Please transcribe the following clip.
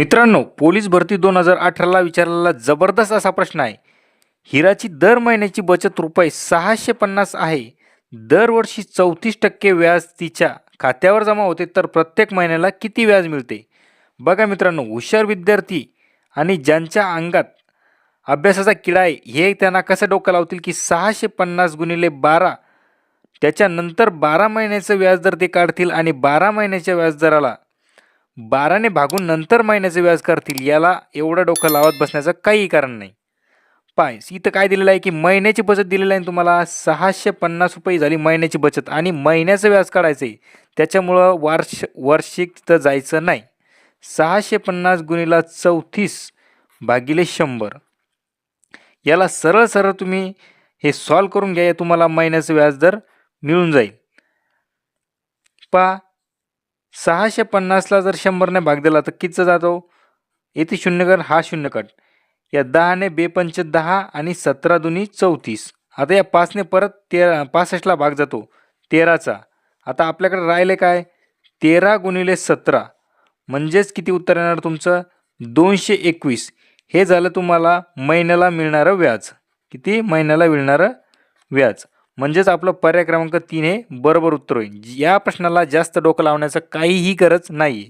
मित्रांनो, पोलीस भरती 2018ला विचारलेला जबरदस्त असा प्रश्न आहे. हिराची दर महिन्याची बचत रुपये 650 आहे. दरवर्षी 34% व्याज तिच्या खात्यावर जमा होते, तर प्रत्येक महिन्याला किती व्याज मिळते? बघा मित्रांनो, हुशार विद्यार्थी आणि ज्यांच्या अंगात अभ्यासाचा किडा आहे, हे त्यांना कसं डोकं लावतील की 650 गुणिले 12, त्याच्यानंतर 12 महिन्याचं व्याजदर ते काढतील आणि 12 महिन्याच्या व्याजदराला 12ने भागून नंतर महिन्याचे व्याज करतील. याला एवढं डोकं लावत बसण्याचं काही कारण नाही. इथं काय दिलेलं आहे की महिन्याची बचत दिलेली आहे तुम्हाला. 650 रुपये झाली महिन्याची बचत आणि महिन्याचं व्याज काढायचं आहे. त्याच्यामुळं वार्षिक तिथं जायचं नाही. 650 गुणिले 34 भागिले 100, याला सरळ सरळ तुम्ही हे सॉल्व करून घ्या. तुम्हाला महिन्याचं व्याजदर मिळून जाईल. 650ला जर 100ने भाग दिला तर कितीचा जातो? येथे शून्य कर, हा शून्य कट. या 10ने 2 10 आणि 17 दुनी 34. आता या 5ने परत 65ला भाग जातो 13चा. आता आपल्याकडे राहिले काय? 13 गुणिले 17 म्हणजेच किती उत्तर येणार तुमचं? 221. हे झालं तुम्हाला महिन्याला मिळणारं व्याज. किती महिन्याला मिळणारं व्याज? म्हणजेच आपलं पर्याय क्रमांक 3 हे बरोबर उत्तर होईल. या प्रश्नाला जास्त डोकं लावण्याचं काहीही गरज नाही.